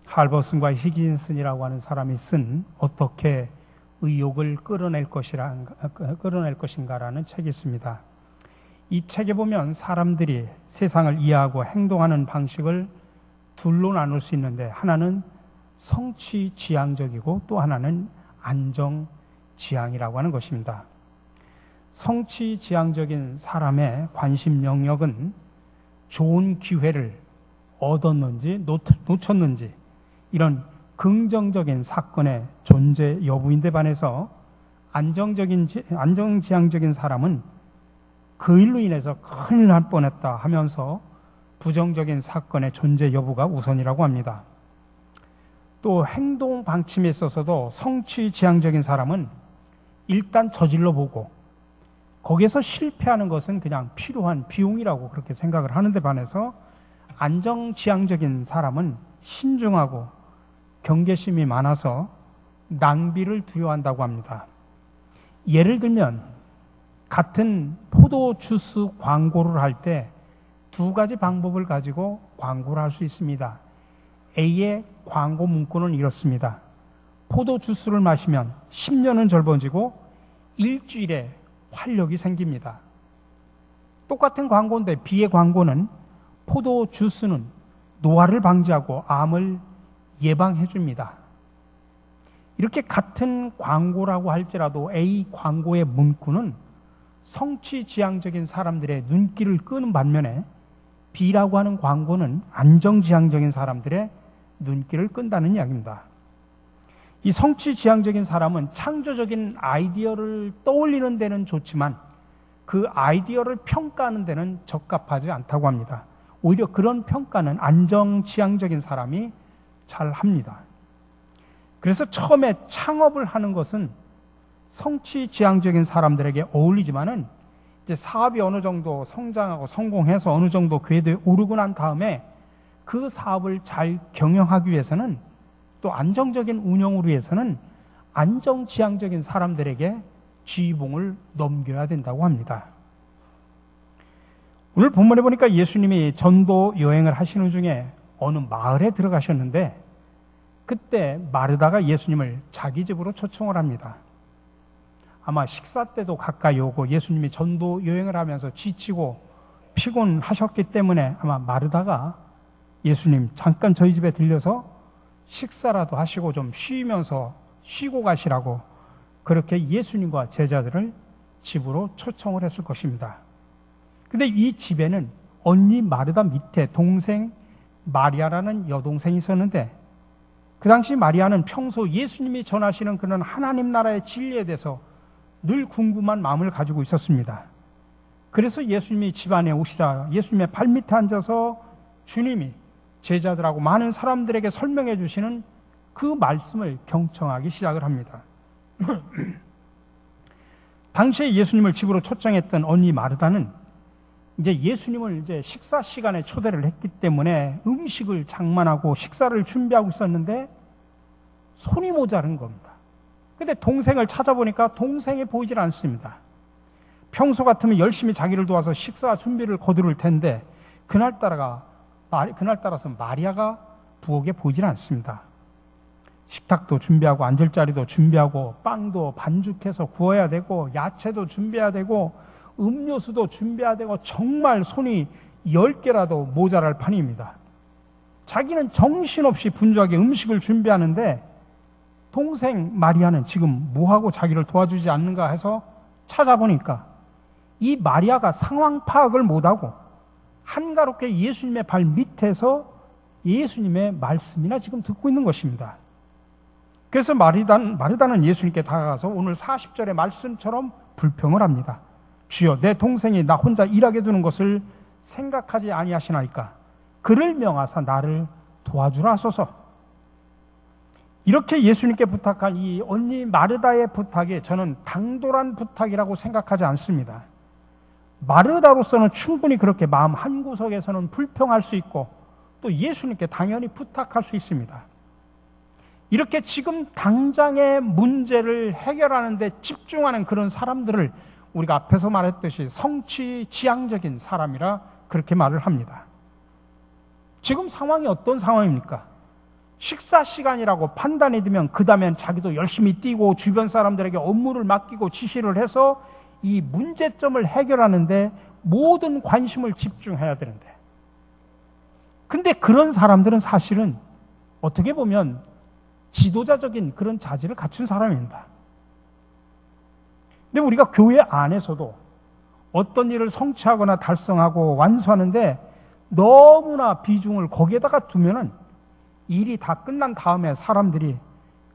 할버슨과 히긴슨이라고 하는 사람이 쓴 어떻게 의욕을 끌어낼 것인가라는 책이 있습니다. 이 책에 보면 사람들이 세상을 이해하고 행동하는 방식을 둘로 나눌 수 있는데, 하나는 성취지향적이고 또 하나는 안정지향이라고 하는 것입니다. 성취지향적인 사람의 관심 영역은 좋은 기회를 얻었는지 놓쳤는지 이런 긍정적인 사건의 존재 여부인데 반해서 안정지향적인 사람은 그 일로 인해서 큰일 날 뻔했다 하면서 부정적인 사건의 존재 여부가 우선이라고 합니다. 또 행동 방침에 있어서도 성취지향적인 사람은 일단 저질러 보고 거기에서 실패하는 것은 그냥 필요한 비용이라고 그렇게 생각을 하는데 반해서 안정지향적인 사람은 신중하고 경계심이 많아서 낭비를 두려워한다고 합니다. 예를 들면 같은 포도 주스 광고를 할 때 두 가지 방법을 가지고 광고를 할 수 있습니다. A의 광고 문구는 이렇습니다. 포도 주스를 마시면 10년은 젊어지고 일주일에 활력이 생깁니다. 똑같은 광고인데 B의 광고는 포도 주스는 노화를 방지하고 암을 예방해 줍니다. 이렇게 같은 광고라고 할지라도 A 광고의 문구는 성취지향적인 사람들의 눈길을 끄는 반면에 B라고 하는 광고는 안정지향적인 사람들의 눈길을 끈다는 이야기입니다. 이 성취지향적인 사람은 창조적인 아이디어를 떠올리는 데는 좋지만 그 아이디어를 평가하는 데는 적합하지 않다고 합니다. 오히려 그런 평가는 안정지향적인 사람이 잘 합니다. 그래서 처음에 창업을 하는 것은 성취지향적인 사람들에게 어울리지만은 이제 사업이 어느 정도 성장하고 성공해서 어느 정도 궤도에 오르고 난 다음에 그 사업을 잘 경영하기 위해서는 또 안정적인 운영을 위해서는 안정지향적인 사람들에게 지휘봉을 넘겨야 된다고 합니다. 오늘 본문에 보니까 예수님이 전도 여행을 하시는 중에 어느 마을에 들어가셨는데 그때 마르다가 예수님을 자기 집으로 초청을 합니다. 아마 식사 때도 가까이 오고 예수님이 전도 여행을 하면서 지치고 피곤하셨기 때문에 아마 마르다가 예수님 잠깐 저희 집에 들려서 식사라도 하시고 좀 쉬면서 쉬고 가시라고 그렇게 예수님과 제자들을 집으로 초청을 했을 것입니다. 근데 이 집에는 언니 마르다 밑에 동생 마리아라는 여동생이 있었는데 그 당시 마리아는 평소 예수님이 전하시는 그런 하나님 나라의 진리에 대해서 늘 궁금한 마음을 가지고 있었습니다. 그래서 예수님이 집안에 오시자 예수님의 발밑에 앉아서 주님이 제자들하고 많은 사람들에게 설명해 주시는 그 말씀을 경청하기 시작을 합니다. 당시에 예수님을 집으로 초청했던 언니 마르다는 이제 예수님을 이제 식사 시간에 초대를 했기 때문에 음식을 장만하고 식사를 준비하고 있었는데 손이 모자른 겁니다. 근데 동생을 찾아보니까 동생이 보이질 않습니다. 평소 같으면 열심히 자기를 도와서 식사 준비를 거두를 텐데 그날따라서 마리아가 부엌에 보이질 않습니다. 식탁도 준비하고 앉을 자리도 준비하고 빵도 반죽해서 구워야 되고 야채도 준비해야 되고 음료수도 준비해야 되고 정말 손이 10개라도 모자랄 판입니다. 자기는 정신없이 분주하게 음식을 준비하는데 동생 마리아는 지금 뭐하고 자기를 도와주지 않는가 해서 찾아보니까 이 마리아가 상황 파악을 못하고 한가롭게 예수님의 발 밑에서 예수님의 말씀이나 지금 듣고 있는 것입니다. 그래서 마르다는 예수님께 다가가서 오늘 40절의 말씀처럼 불평을 합니다. 주여, 내 동생이 나 혼자 일하게 두는 것을 생각하지 아니하시나이까? 그를 명하사 나를 도와주라 하소서. 이렇게 예수님께 부탁한 이 언니 마르다의 부탁이 저는 당돌한 부탁이라고 생각하지 않습니다. 마르다로서는 충분히 그렇게 마음 한구석에서는 불평할 수 있고 또 예수님께 당연히 부탁할 수 있습니다. 이렇게 지금 당장의 문제를 해결하는 데 집중하는 그런 사람들을 우리가 앞에서 말했듯이 성취지향적인 사람이라 그렇게 말을 합니다. 지금 상황이 어떤 상황입니까? 식사 시간이라고 판단이 되면 그 다음엔 자기도 열심히 뛰고 주변 사람들에게 업무를 맡기고 지시를 해서 이 문제점을 해결하는데 모든 관심을 집중해야 되는데, 근데 그런 사람들은 사실은 어떻게 보면 지도자적인 그런 자질을 갖춘 사람입니다. 근데 우리가 교회 안에서도 어떤 일을 성취하거나 달성하고 완수하는데 너무나 비중을 거기에다가 두면은 일이 다 끝난 다음에 사람들이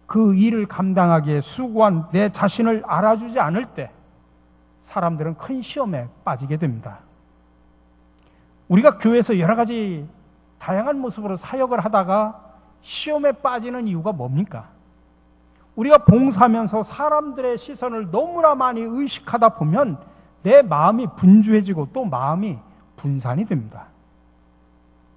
그 일을 감당하기에 수고한 내 자신을 알아주지 않을 때 사람들은 큰 시험에 빠지게 됩니다. 우리가 교회에서 여러 가지 다양한 모습으로 사역을 하다가 시험에 빠지는 이유가 뭡니까? 우리가 봉사하면서 사람들의 시선을 너무나 많이 의식하다 보면 내 마음이 분주해지고 또 마음이 분산이 됩니다.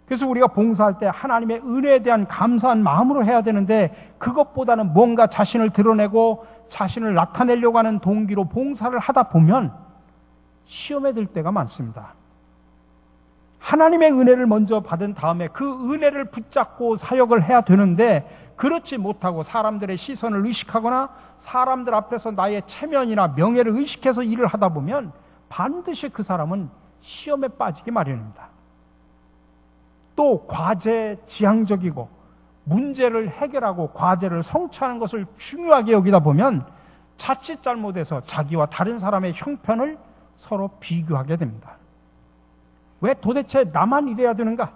그래서 우리가 봉사할 때 하나님의 은혜에 대한 감사한 마음으로 해야 되는데, 그것보다는 뭔가 자신을 드러내고 자신을 나타내려고 하는 동기로 봉사를 하다 보면 시험에 들 때가 많습니다. 하나님의 은혜를 먼저 받은 다음에 그 은혜를 붙잡고 사역을 해야 되는데, 그렇지 못하고 사람들의 시선을 의식하거나 사람들 앞에서 나의 체면이나 명예를 의식해서 일을 하다 보면 반드시 그 사람은 시험에 빠지기 마련입니다. 또 과제지향적이고 문제를 해결하고 과제를 성취하는 것을 중요하게 여기다 보면 자칫 잘못해서 자기와 다른 사람의 형편을 서로 비교하게 됩니다. 왜 도대체 나만 이래야 되는가?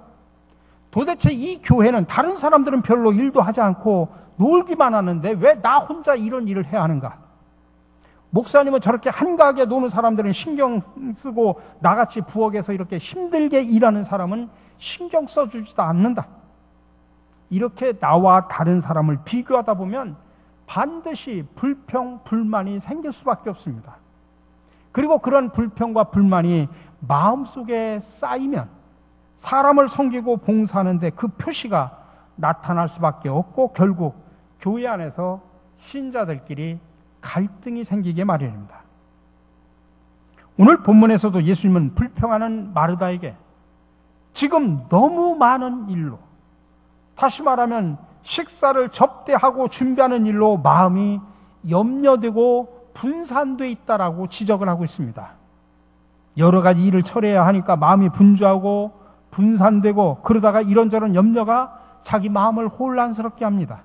도대체 이 교회는 다른 사람들은 별로 일도 하지 않고 놀기만 하는데 왜 나 혼자 이런 일을 해야 하는가? 목사님은 저렇게 한가하게 노는 사람들은 신경 쓰고 나같이 부엌에서 이렇게 힘들게 일하는 사람은 신경 써주지도 않는다. 이렇게 나와 다른 사람을 비교하다 보면 반드시 불평, 불만이 생길 수밖에 없습니다. 그리고 그런 불평과 불만이 마음속에 쌓이면 사람을 섬기고 봉사하는데 그 표시가 나타날 수밖에 없고 결국 교회 안에서 신자들끼리 갈등이 생기게 마련입니다. 오늘 본문에서도 예수님은 불평하는 마르다에게 지금 너무 많은 일로, 다시 말하면 식사를 접대하고 준비하는 일로 마음이 염려되고 분산되어 있다라고 지적을 하고 있습니다. 여러 가지 일을 처리해야 하니까 마음이 분주하고 분산되고 그러다가 이런저런 염려가 자기 마음을 혼란스럽게 합니다.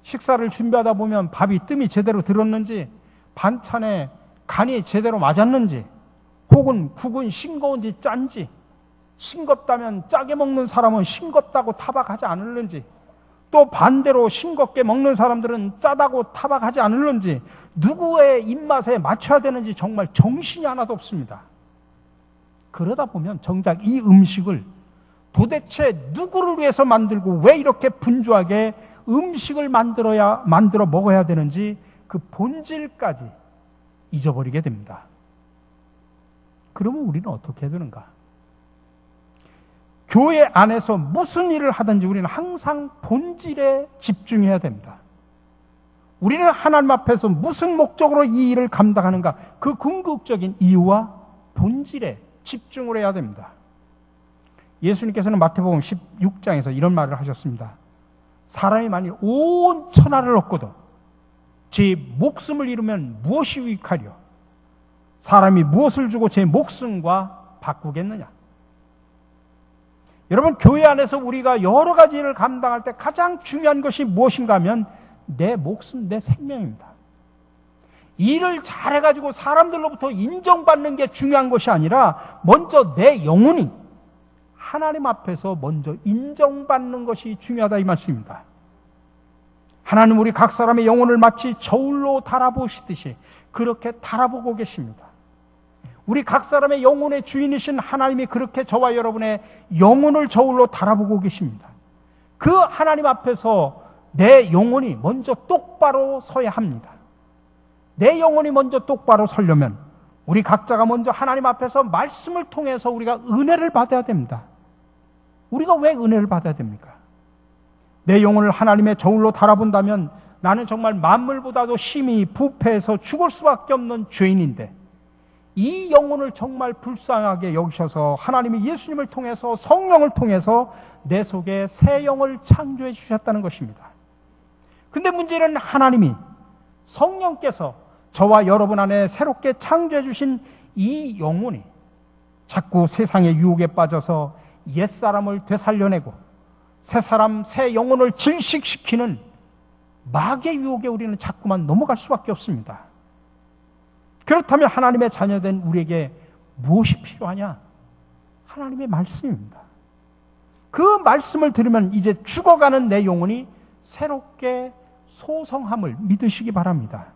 식사를 준비하다 보면 밥이 뜸이 제대로 들었는지, 반찬에 간이 제대로 맞았는지, 혹은 국은 싱거운지 짠지, 싱겁다면 짜게 먹는 사람은 싱겁다고 타박하지 않을는지, 또 반대로 싱겁게 먹는 사람들은 짜다고 타박하지 않을는지, 누구의 입맛에 맞춰야 되는지 정말 정신이 하나도 없습니다. 그러다 보면 정작 이 음식을 도대체 누구를 위해서 만들고 왜 이렇게 분주하게 음식을 만들어 먹어야 되는지 그 본질까지 잊어버리게 됩니다. 그러면 우리는 어떻게 해야 되는가? 교회 안에서 무슨 일을 하든지 우리는 항상 본질에 집중해야 됩니다. 우리는 하나님 앞에서 무슨 목적으로 이 일을 감당하는가, 그 궁극적인 이유와 본질에 집중을 해야 됩니다. 예수님께서는 마태복음 16장에서 이런 말을 하셨습니다. 사람이 만일 온 천하를 얻고도 제 목숨을 잃으면 무엇이 유익하리요? 사람이 무엇을 주고 제 목숨과 바꾸겠느냐? 여러분, 교회 안에서 우리가 여러 가지 일을 감당할 때 가장 중요한 것이 무엇인가 하면 내 목숨, 내 생명입니다. 일을 잘해가지고 사람들로부터 인정받는 게 중요한 것이 아니라 먼저 내 영혼이 하나님 앞에서 먼저 인정받는 것이 중요하다, 이 말씀입니다. 하나님 우리 각 사람의 영혼을 마치 저울로 달아보시듯이 그렇게 달아보고 계십니다. 우리 각 사람의 영혼의 주인이신 하나님이 그렇게 저와 여러분의 영혼을 저울로 달아보고 계십니다. 그 하나님 앞에서 내 영혼이 먼저 똑바로 서야 합니다. 내 영혼이 먼저 똑바로 서려면 우리 각자가 먼저 하나님 앞에서 말씀을 통해서 우리가 은혜를 받아야 됩니다. 우리가 왜 은혜를 받아야 됩니까? 내 영혼을 하나님의 저울로 달아본다면 나는 정말 만물보다도 심히 부패해서 죽을 수밖에 없는 죄인인데 이 영혼을 정말 불쌍하게 여기셔서 하나님이 예수님을 통해서 성령을 통해서 내 속에 새 영을 창조해 주셨다는 것입니다. 근데 문제는 하나님이 성령께서 저와 여러분 안에 새롭게 창조해 주신 이 영혼이 자꾸 세상의 유혹에 빠져서 옛사람을 되살려내고 새 사람, 새 영혼을 질식시키는 마귀의 유혹에 우리는 자꾸만 넘어갈 수밖에 없습니다. 그렇다면 하나님의 자녀된 우리에게 무엇이 필요하냐? 하나님의 말씀입니다. 그 말씀을 들으면 이제 죽어가는 내 영혼이 새롭게 소성함을 믿으시기 바랍니다.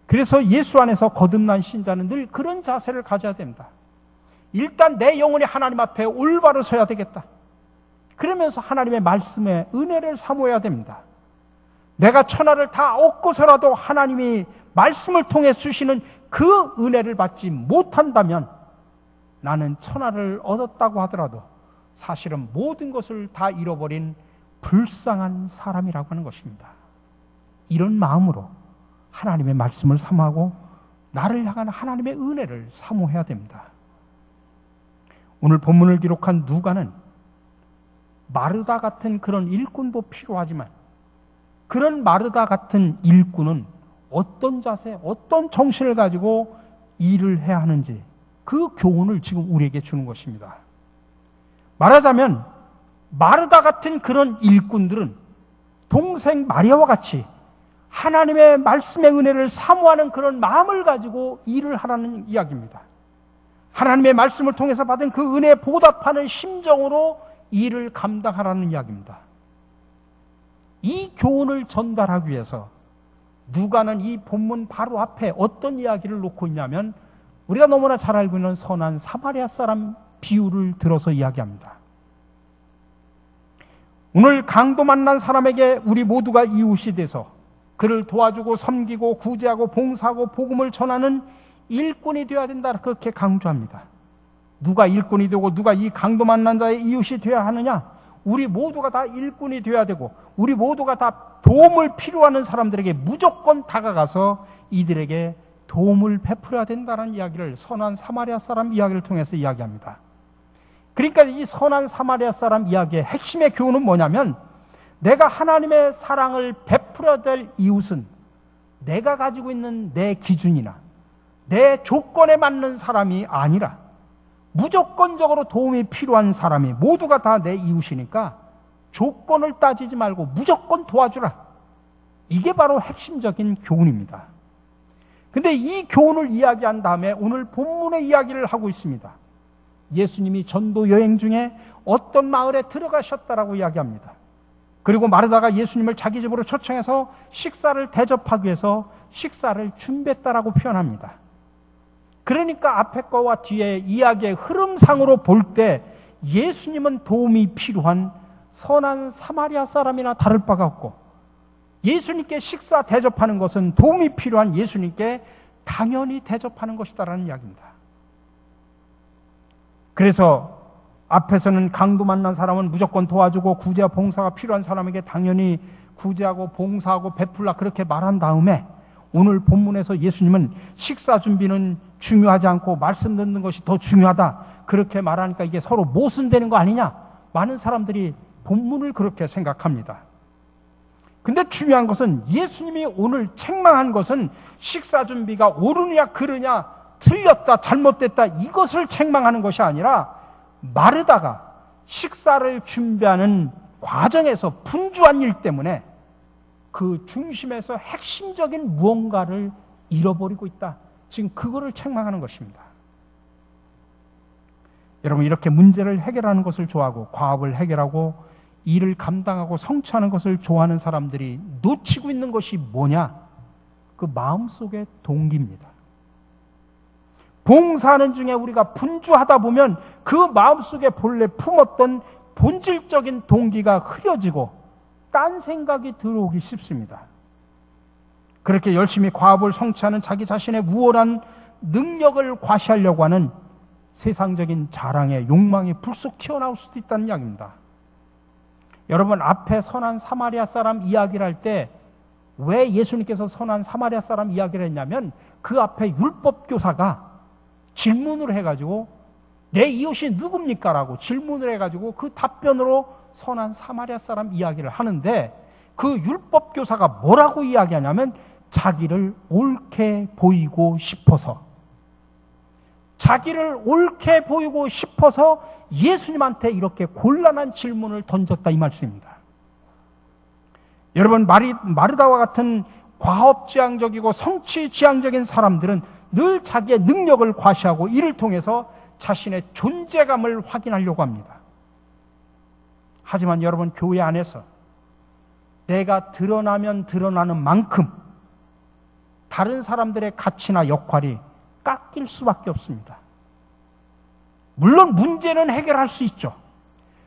그래서 예수 안에서 거듭난 신자는 늘 그런 자세를 가져야 됩니다. 일단 내 영혼이 하나님 앞에 올바로 서야 되겠다. 그러면서 하나님의 말씀에 은혜를 사모해야 됩니다. 내가 천하를 다 얻고서라도 하나님이 말씀을 통해 주시는 그 은혜를 받지 못한다면 나는 천하를 얻었다고 하더라도 사실은 모든 것을 다 잃어버린 불쌍한 사람이라고 하는 것입니다. 이런 마음으로 하나님의 말씀을 사모하고 나를 향한 하나님의 은혜를 사모해야 됩니다. 오늘 본문을 기록한 누가는 마르다 같은 그런 일꾼도 필요하지만 그런 마르다 같은 일꾼은 어떤 자세, 어떤 정신을 가지고 일을 해야 하는지 그 교훈을 지금 우리에게 주는 것입니다. 말하자면 마르다 같은 그런 일꾼들은 동생 마리아와 같이 하나님의 말씀의 은혜를 사모하는 그런 마음을 가지고 일을 하라는 이야기입니다. 하나님의 말씀을 통해서 받은 그 은혜에 보답하는 심정으로 일을 감당하라는 이야기입니다. 이 교훈을 전달하기 위해서 누가는 이 본문 바로 앞에 어떤 이야기를 놓고 있냐면 우리가 너무나 잘 알고 있는 선한 사마리아 사람 비유를 들어서 이야기합니다. 오늘 강도 만난 사람에게 우리 모두가 이웃이 돼서 그를 도와주고 섬기고 구제하고 봉사하고 복음을 전하는 일꾼이 되어야 된다, 그렇게 강조합니다. 누가 일꾼이 되고 누가 이 강도 만난 자의 이웃이 되어야 하느냐? 우리 모두가 다 일꾼이 되어야 되고 우리 모두가 다 도움을 필요하는 사람들에게 무조건 다가가서 이들에게 도움을 베풀어야 된다는 이야기를 선한 사마리아 사람 이야기를 통해서 이야기합니다. 그러니까 이 선한 사마리아 사람 이야기의 핵심의 교훈은 뭐냐면 내가 하나님의 사랑을 베풀어야 될 이웃은 내가 가지고 있는 내 기준이나 내 조건에 맞는 사람이 아니라 무조건적으로 도움이 필요한 사람이 모두가 다 내 이웃이니까 조건을 따지지 말고 무조건 도와주라. 이게 바로 핵심적인 교훈입니다. 근데 이 교훈을 이야기한 다음에 오늘 본문의 이야기를 하고 있습니다. 예수님이 전도 여행 중에 어떤 마을에 들어가셨다라고 이야기합니다. 그리고 마르다가 예수님을 자기 집으로 초청해서 식사를 대접하기 위해서 식사를 준비했다라고 표현합니다. 그러니까 앞에 거와 뒤에 이야기의 흐름상으로 볼 때 예수님은 도움이 필요한 선한 사마리아 사람이나 다를 바가 없고 예수님께 식사 대접하는 것은 도움이 필요한 예수님께 당연히 대접하는 것이다라는 이야기입니다. 그래서 앞에서는 강도 만난 사람은 무조건 도와주고 구제와 봉사가 필요한 사람에게 당연히 구제하고 봉사하고 베풀라 그렇게 말한 다음에 오늘 본문에서 예수님은 식사 준비는 중요하지 않고 말씀 듣는 것이 더 중요하다 그렇게 말하니까 이게 서로 모순되는 거 아니냐? 많은 사람들이 본문을 그렇게 생각합니다. 근데 중요한 것은 예수님이 오늘 책망한 것은 식사 준비가 옳으냐 그르냐 틀렸다 잘못됐다 이것을 책망하는 것이 아니라 마르다가 식사를 준비하는 과정에서 분주한 일 때문에 그 중심에서 핵심적인 무언가를 잃어버리고 있다. 지금 그거를 책망하는 것입니다. 여러분 이렇게 문제를 해결하는 것을 좋아하고 과업을 해결하고 일을 감당하고 성취하는 것을 좋아하는 사람들이 놓치고 있는 것이 뭐냐? 그 마음속의 동기입니다. 봉사하는 중에 우리가 분주하다 보면 그 마음속에 본래 품었던 본질적인 동기가 흐려지고 딴 생각이 들어오기 쉽습니다. 그렇게 열심히 과업을 성취하는 자기 자신의 우월한 능력을 과시하려고 하는 세상적인 자랑의 욕망이 불쑥 튀어나올 수도 있다는 이야기입니다. 여러분 앞에 선한 사마리아 사람 이야기를 할 때 왜 예수님께서 선한 사마리아 사람 이야기를 했냐면 그 앞에 율법 교사가 질문을 해가지고 내 이웃이 누굽니까? 라고 질문을 해가지고 그 답변으로 선한 사마리아 사람 이야기를 하는데, 그 율법 교사가 뭐라고 이야기하냐면 자기를 옳게 보이고 싶어서, 자기를 옳게 보이고 싶어서 예수님한테 이렇게 곤란한 질문을 던졌다, 이 말씀입니다. 여러분, 마르다와 같은 과업지향적이고 성취지향적인 사람들은 늘 자기의 능력을 과시하고 이를 통해서 자신의 존재감을 확인하려고 합니다. 하지만 여러분, 교회 안에서 내가 드러나면 드러나는 만큼 다른 사람들의 가치나 역할이 깎일 수밖에 없습니다. 물론 문제는 해결할 수 있죠.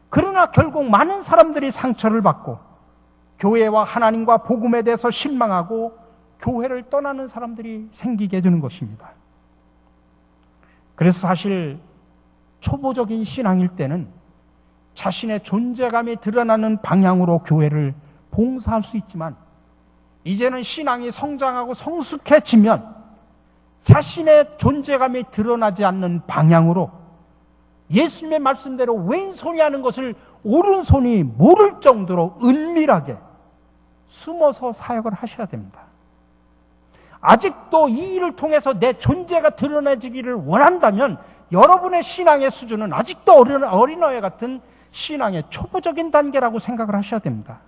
그러나 결국 많은 사람들이 상처를 받고 교회와 하나님과 복음에 대해서 실망하고 교회를 떠나는 사람들이 생기게 되는 것입니다. 그래서 사실 초보적인 신앙일 때는 자신의 존재감이 드러나는 방향으로 교회를 봉사할 수 있지만, 이제는 신앙이 성장하고 성숙해지면 자신의 존재감이 드러나지 않는 방향으로 예수님의 말씀대로 왼손이 하는 것을 오른손이 모를 정도로 은밀하게 숨어서 사역을 하셔야 됩니다. 아직도 이 일을 통해서 내 존재가 드러내지기를 원한다면 여러분의 신앙의 수준은 아직도 어린아이 같은 신앙의 초보적인 단계라고 생각을 하셔야 됩니다.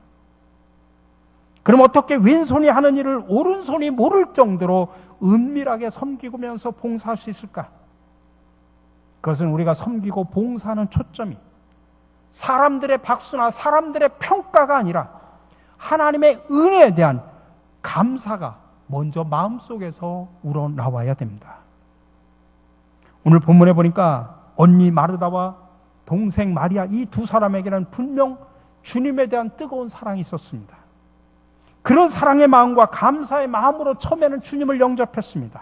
그럼 어떻게 왼손이 하는 일을 오른손이 모를 정도로 은밀하게 섬기면서 봉사할 수 있을까? 그것은 우리가 섬기고 봉사하는 초점이 사람들의 박수나 사람들의 평가가 아니라 하나님의 은혜에 대한 감사가 먼저 마음속에서 우러나와야 됩니다. 오늘 본문에 보니까 언니 마르다와 동생 마리아, 이 두 사람에게는 분명 주님에 대한 뜨거운 사랑이 있었습니다. 그런 사랑의 마음과 감사의 마음으로 처음에는 주님을 영접했습니다.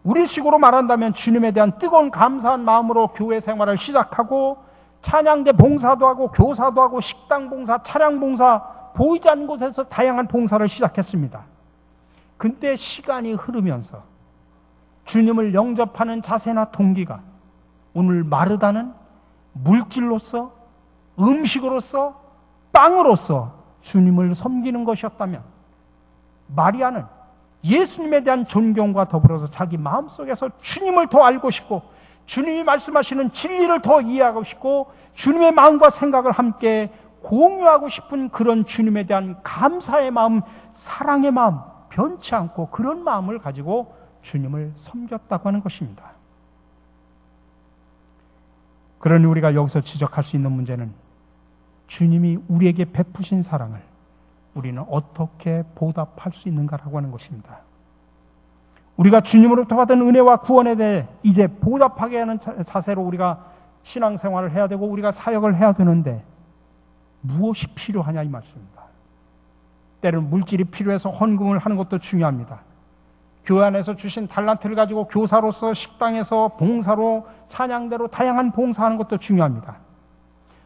우리식으로 말한다면 주님에 대한 뜨거운 감사한 마음으로 교회 생활을 시작하고 찬양대 봉사도 하고 교사도 하고 식당 봉사, 차량 봉사, 보이지 않는 곳에서 다양한 봉사를 시작했습니다. 근데 시간이 흐르면서 주님을 영접하는 자세나 동기가 오늘 마르다는 물질로서, 음식으로서, 빵으로서 주님을 섬기는 것이었다면, 마리아는 예수님에 대한 존경과 더불어서 자기 마음속에서 주님을 더 알고 싶고 주님이 말씀하시는 진리를 더 이해하고 싶고 주님의 마음과 생각을 함께 공유하고 싶은 그런 주님에 대한 감사의 마음, 사랑의 마음, 변치 않고 그런 마음을 가지고 주님을 섬겼다고 하는 것입니다. 그러니 우리가 여기서 지적할 수 있는 문제는 주님이 우리에게 베푸신 사랑을 우리는 어떻게 보답할 수 있는가라고 하는 것입니다. 우리가 주님으로부터 받은 은혜와 구원에 대해 이제 보답하게 하는 자세로 우리가 신앙생활을 해야 되고 우리가 사역을 해야 되는데 무엇이 필요하냐 이 말씀입니다. 때로는 물질이 필요해서 헌금을 하는 것도 중요합니다. 교회 안에서 주신 달란트를 가지고 교사로서 식당에서 봉사로 찬양대로 다양한 봉사하는 것도 중요합니다.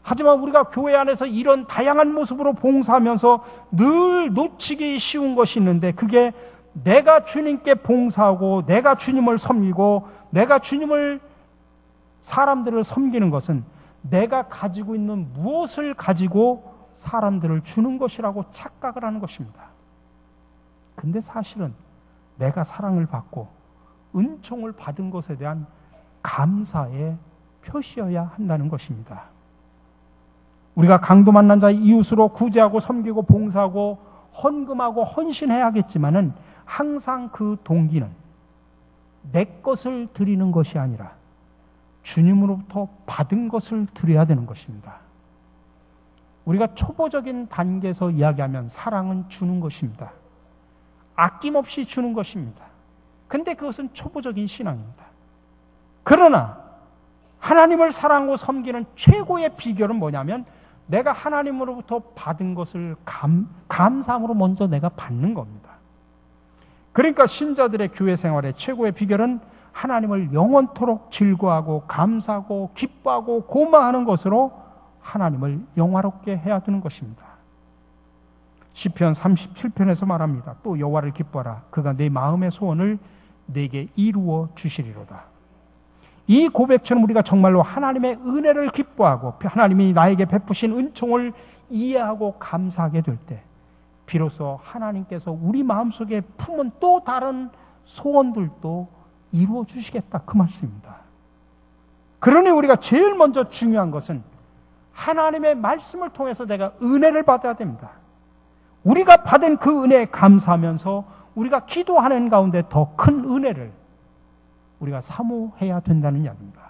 하지만 우리가 교회 안에서 이런 다양한 모습으로 봉사하면서 늘 놓치기 쉬운 것이 있는데, 그게 내가 주님께 봉사하고 내가 주님을 섬기고 내가 주님을 사람들을 섬기는 것은 내가 가지고 있는 무엇을 가지고 사람들을 주는 것이라고 착각을 하는 것입니다. 근데 사실은 내가 사랑을 받고 은총을 받은 것에 대한 감사의 표시여야 한다는 것입니다. 우리가 강도 만난 자의 이웃으로 구제하고 섬기고 봉사하고 헌금하고 헌신해야겠지만은 항상 그 동기는 내 것을 드리는 것이 아니라 주님으로부터 받은 것을 드려야 되는 것입니다. 우리가 초보적인 단계에서 이야기하면 사랑은 주는 것입니다. 아낌없이 주는 것입니다. 근데 그것은 초보적인 신앙입니다. 그러나 하나님을 사랑하고 섬기는 최고의 비결은 뭐냐면 내가 하나님으로부터 받은 것을 감사함으로 먼저 내가 받는 겁니다. 그러니까 신자들의 교회 생활의 최고의 비결은 하나님을 영원토록 즐거워하고 감사하고 기뻐하고 고마워하는 것으로 하나님을 영화롭게 해야 되는 것입니다. 시편 37편에서 말합니다. 또 여호와를 기뻐하라. 그가 내 마음의 소원을 내게 이루어 주시리로다. 이 고백처럼 우리가 정말로 하나님의 은혜를 기뻐하고 하나님이 나에게 베푸신 은총을 이해하고 감사하게 될 때 비로소 하나님께서 우리 마음속에 품은 또 다른 소원들도 이루어 주시겠다, 그 말씀입니다. 그러니 우리가 제일 먼저 중요한 것은 하나님의 말씀을 통해서 내가 은혜를 받아야 됩니다. 우리가 받은 그 은혜에 감사하면서 우리가 기도하는 가운데 더 큰 은혜를 우리가 사모해야 된다는 이야기입니다.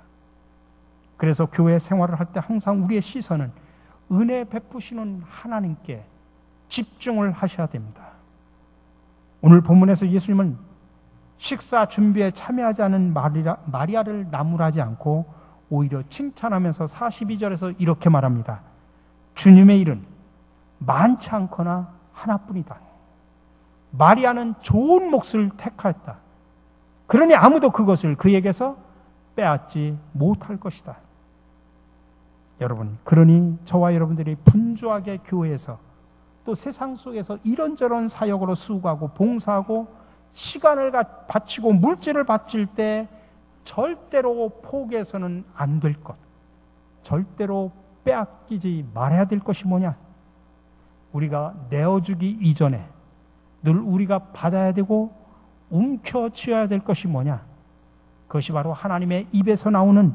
그래서 교회 생활을 할 때 항상 우리의 시선은 은혜 베푸시는 하나님께 집중을 하셔야 됩니다. 오늘 본문에서 예수님은 식사 준비에 참여하지 않은 마리아를 나무라지 않고 오히려 칭찬하면서 42절에서 이렇게 말합니다. 주님의 일은 많지 않거나 하나뿐이다. 마리아는 좋은 몫을 택하였다. 그러니 아무도 그것을 그에게서 빼앗지 못할 것이다. 여러분, 그러니 저와 여러분들이 분주하게 교회에서 또 세상 속에서 이런저런 사역으로 수고하고 봉사하고 시간을 바치고 물질을 바칠 때 절대로 포기해서는 안 될 것, 절대로 빼앗기지 말아야 될 것이 뭐냐? 우리가 내어주기 이전에 늘 우리가 받아야 되고 움켜쥐어야 될 것이 뭐냐? 그것이 바로 하나님의 입에서 나오는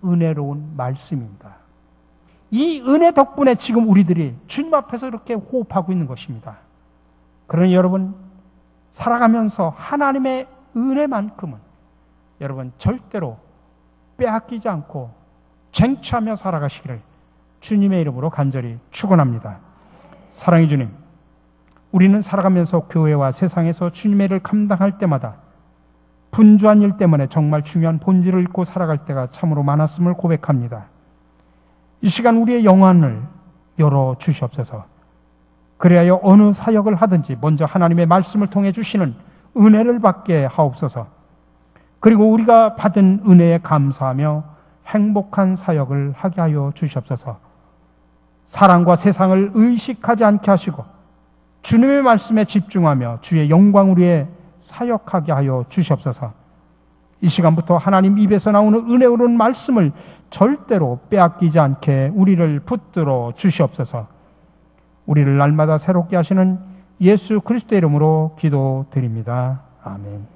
은혜로운 말씀입니다. 이 은혜 덕분에 지금 우리들이 주님 앞에서 이렇게 호흡하고 있는 것입니다. 그러니 여러분, 살아가면서 하나님의 은혜만큼은 여러분 절대로 빼앗기지 않고 쟁취하며 살아가시기를 주님의 이름으로 간절히 축원합니다. 사랑의 주님, 우리는 살아가면서 교회와 세상에서 주님의 일을 감당할 때마다 분주한 일 때문에 정말 중요한 본질을 잃고 살아갈 때가 참으로 많았음을 고백합니다. 이 시간 우리의 영안을 열어 주시옵소서. 그래야 어느 사역을 하든지 먼저 하나님의 말씀을 통해 주시는 은혜를 받게 하옵소서. 그리고 우리가 받은 은혜에 감사하며 행복한 사역을 하게 하여 주시옵소서. 사랑과 세상을 의식하지 않게 하시고 주님의 말씀에 집중하며 주의 영광을 위해 사역하게 하여 주시옵소서. 이 시간부터 하나님 입에서 나오는 은혜로운 말씀을 절대로 빼앗기지 않게 우리를 붙들어 주시옵소서. 우리를 날마다 새롭게 하시는 예수 그리스도의 이름으로 기도드립니다. 아멘.